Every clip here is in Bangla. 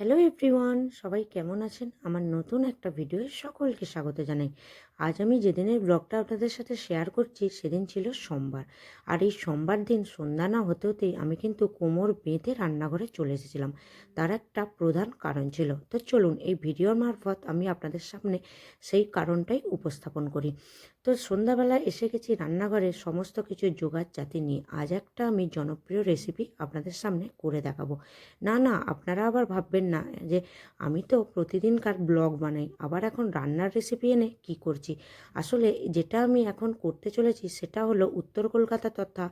হ্যালো এভরিওয়ান, সবাই কেমন আছেন? আমার নতুন একটা ভিডিওয়ে সকলকে স্বাগত জানাই। আজ আমি যেদিনের ব্লগটা আপনাদের সাথে শেয়ার করছি সেদিন ছিল সোমবার। আর এই সোমবার দিন সন্ধ্যা না হতে হতেই আমি কিন্তু কোমর বেঁধে রান্নাঘরে চলে এসেছিলাম। তার একটা প্রধান কারণ ছিল। তো চলুন এই ভিডিওর মারফত আমি আপনাদের সামনে সেই কারণটাই উপস্থাপন করি। তো সন্ধ্যাবেলায় এসে গেছি রান্নাঘরে সমস্ত কিছু জোগাড় জাতি নিয়ে। আজ একটা আমি জনপ্রিয় রেসিপি আপনাদের সামনে করে দেখাবো। না, আপনারা আবার ভাববেন না যে আমি তো প্রতিদিনকার ব্লগ বানাই, আবার এখন রান্নার রেসিপি এনে কী করছি। আসলে যেটা আমি এখন করতে চলেছি সেটা হলো উত্তর কলকাতা তথা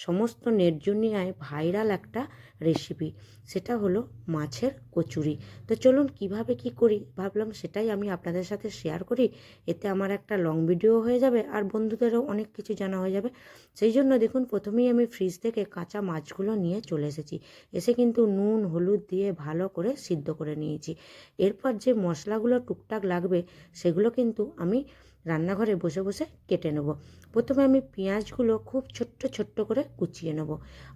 সমস্ত নেট দুনিয়ায় ভাইরাল একটা রেসিপি। সেটা হলো মাছের কচুরি। তো চলুন কিভাবে কি করি ভাবলাম সেটাই আমি আপনাদের সাথে শেয়ার করি। এতে আমার একটা লং ভিডিও হয়ে যাবে আর বন্ধুদেরও অনেক কিছু জানা হয়ে যাবে। সেই জন্য দেখুন প্রথমেই আমি ফ্রিজ থেকে কাঁচা মাছগুলো নিয়ে চলে এসেছি। এসে কিন্তু নুন হলুদ দিয়ে ভালো করে সিদ্ধ করে নিয়েছি। এরপর যে মশলাগুলো টুকটাক লাগবে সেগুলো কিন্তু আমি রান্নাঘরে বসে বসে কেটে নেব। প্রথমে আমি পেঁয়াজগুলো খুব ছোট্ট ছোট্ট করে কুচিয়ে নেব।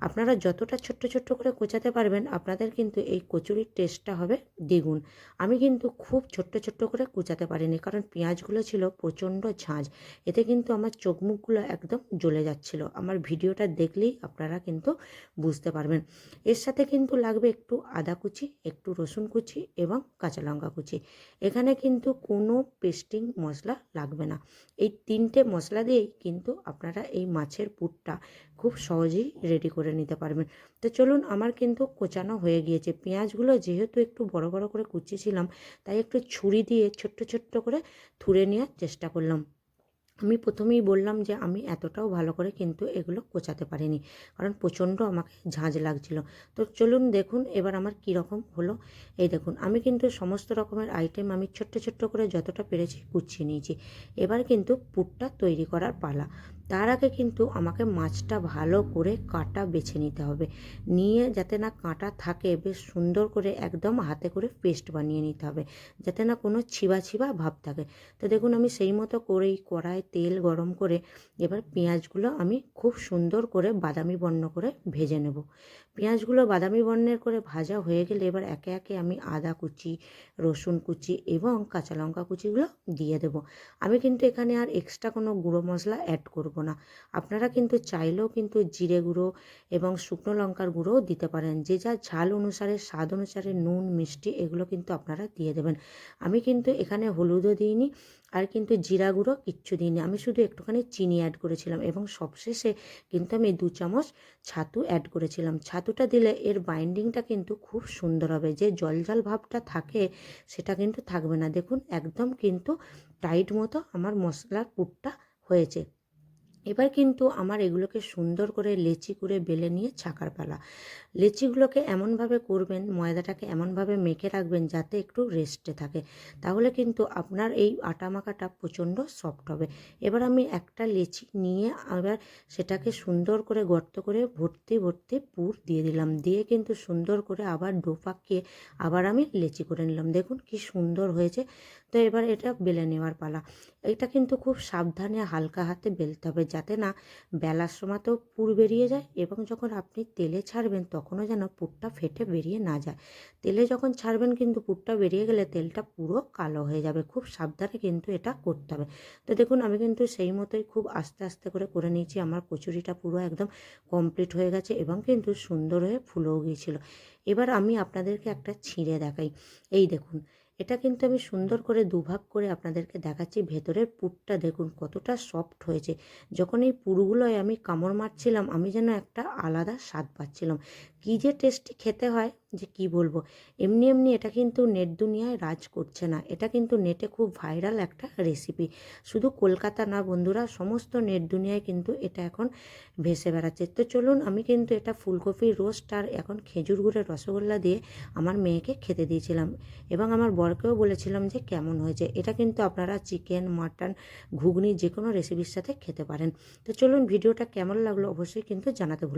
আপনারা যতটা ছোট্ট ছোট্ট করে কোচাতে পারবেন আপনাদের কিন্তু এই কচুরির টেস্টটা হবে দ্বিগুণ। আমি কিন্তু খুব ছোট্ট ছোট্ট করে কুচাতে পারিনি, কারণ পেঁয়াজগুলো ছিল প্রচণ্ড ঝাঁঝ। এতে কিন্তু আমার চোখ মুখগুলো একদম জ্বলে যাচ্ছিল। আমার ভিডিওটা দেখলেই আপনারা কিন্তু বুঝতে পারবেন। এর সাথে কিন্তু লাগবে একটু আদা কুচি, একটু রসুন কুচি এবং কাঁচা লঙ্কা কুচি। এখানে কিন্তু কোনো পেস্টিং মশলা লাগবে না। এই তিনটে মশলা দিয়েই কিন্তু আপনারা এই মাছের পুরটা খুব সহজেই রেডি করে নিতে পারবেন। তো চলুন আমার কিন্তু কোচানো হয়ে গিয়েছে। পেঁয়াজগুলো যেহেতু একটু বড় বড় করে কুচিয়েছিলাম তাই একটু ছুরি দিয়ে ছোট্ট ছোট্ট করে থুড়ে নেওয়ার চেষ্টা করলাম। আমি প্রথমেই বললাম যে আমি এতটাও ভালো করে কিন্তু এগুলো কোচাতে পারিনি, কারণ প্রচণ্ড আমাকে ঝাঁঝ লাগছিল। তো চলুন দেখুন এবার আমার কীরকম হলো। এই দেখুন আমি কিন্তু সমস্ত রকমের আইটেম আমি ছোট্ট ছোট্ট করে যতটা পেরেছি কুচিয়ে নিয়েছি। এবার কিন্তু পুরটা তৈরি করার পালা। তার আগে কিন্তু আমাকে মাছটা ভালো করে কাঁটা বেছে নিতে হবে। নিয়ে যাতে না কাঁটা থাকে বেশ সুন্দর করে একদম হাতে করে পেস্ট বানিয়ে নিতে হবে, যাতে না কোনো ছিবা ছিবা ভাব থাকে। তো দেখুন আমি সেই মতো করেই কড়ায় তেল গরম করে এবার পেঁয়াজগুলো আমি খুব সুন্দর করে বাদামি বর্ণ করে ভেজে নেব। পেঁয়াজগুলো বাদামি বর্ণের করে ভাজা হয়ে গেলে এবার একে একে আমি আদা কুচি, রসুন কুচি এবং কাঁচা লঙ্কা কুচিগুলো দিয়ে দেব। আমি কিন্তু এখানে আর এক্সট্রা কোনো গুঁড়ো মশলা অ্যাড করব না। আপনারা কিন্তু চাইলেও কিন্তু জিরে গুঁড়ো এবং শুকনো লঙ্কার গুঁড়োও দিতে পারেন। যে যার ঝাল অনুসারে স্বাদ অনুসারে নুন মিষ্টি এগুলো কিন্তু আপনারা দিয়ে দেবেন। আমি কিন্তু এখানে হলুদও দিইনি আর কিন্তু জিরা গুঁড়ো কিচ্ছু দিইনি। আমি শুধু একটুখানি চিনি অ্যাড করেছিলাম এবং সবশেষে কিন্তু আমি 2 চামচ ছাতু অ্যাড করেছিলাম। ছাতুটা দিলে এর বাইন্ডিংটা কিন্তু খুব সুন্দর হবে। যে জলজাল ভাবটা থাকে সেটা কিন্তু থাকবে না। দেখুন একদম কিন্তু টাইট মতো আমার মশলার পুরটা হয়েছে। এবার কিন্তু আমার এগুলোকে সুন্দর করে লেচি করে বেলে নিয়ে ছাকার পালা। লেচিগুলোকে এমনভাবে করবেন, ময়দাটাকে এমনভাবে মেখে রাখবেন যাতে একটু রেস্টে থাকে, তাহলে কিন্তু আপনার এই আটা মাখাটা প্রচণ্ড সফট হবে। এবার আমি একটা লেচি নিয়ে আবার সেটাকে সুন্দর করে গর্ত করে ভর্তি ভর্তি পুর দিয়ে দিলাম। দিয়ে কিন্তু সুন্দর করে আবার ডো পাকিয়ে আবার আমি লেচি করে নিলাম। দেখুন কি সুন্দর হয়েছে। তো এবার এটা বেলে নেওয়ার পালা। এটা কিন্তু খুব সাবধানে হালকা হাতে বেলতে হবে, যাতে না বেলার সময়তেও পুর বেরিয়ে যায় এবং যখন আপনি তেলে ছাড়বেন তখনও যেন পুরটা ফেটে বেরিয়ে না যায়। তেলে যখন ছাড়বেন কিন্তু পুরটা বেরিয়ে গেলে তেলটা পুরো কালো হয়ে যাবে। খুব সাবধানে কিন্তু এটা করতে হবে। তো দেখুন আমি কিন্তু সেই মতোই খুব আস্তে আস্তে করে নিয়েছি। আমার কচুরিটা পুরো একদম কমপ্লিট হয়ে গেছে এবং কিন্তু সুন্দর হয়ে ফুলেও গিয়েছিল। এবার আমি আপনাদেরকে একটা ছিঁড়ে দেখাই। এই দেখুন এটা কিন্তু আমি সুন্দর করে দুভাগ করে আপনাদেরকে দেখাচ্ছি। ভেতরের পুরটা দেখুন কতটা সফট হয়েছে। যখন এই পুরগুলোয় আমি কামড় মারছিলাম আমি যেন একটা আলাদা স্বাদ পাচ্ছিলাম। কী যে টেস্টি খেতে হয় যে কি বলবো। এমনি এমনি এটা কিন্তু নেট দুনিয়ায় রাজ করছে না, এটা কিন্তু নেটে খুব ভাইরাল একটা রেসিপি। শুধু কলকাতা না বন্ধুরা, সমস্ত নেট দুনিয়ায় কিন্তু এটা এখন ভেসে বেড়াচ্ছে। তো চলুন আমি কিন্তু এটা ফুলকপির রোস্ট আর এখন খেজুর গুড়ের রসগোল্লা দিয়ে আমার মেয়েকে খেতে দিয়েছিলাম এবং আমার বরকেও বলেছিলাম যে কেমন হয়েছে। এটা কিন্তু আপনারা চিকেন, মাটন, ঘুগনি যে কোনো রেসিপির সাথে খেতে পারেন। তো চলুন ভিডিওটা কেমন লাগলো অবশ্যই কিন্তু জানাতে ভুলবেন না।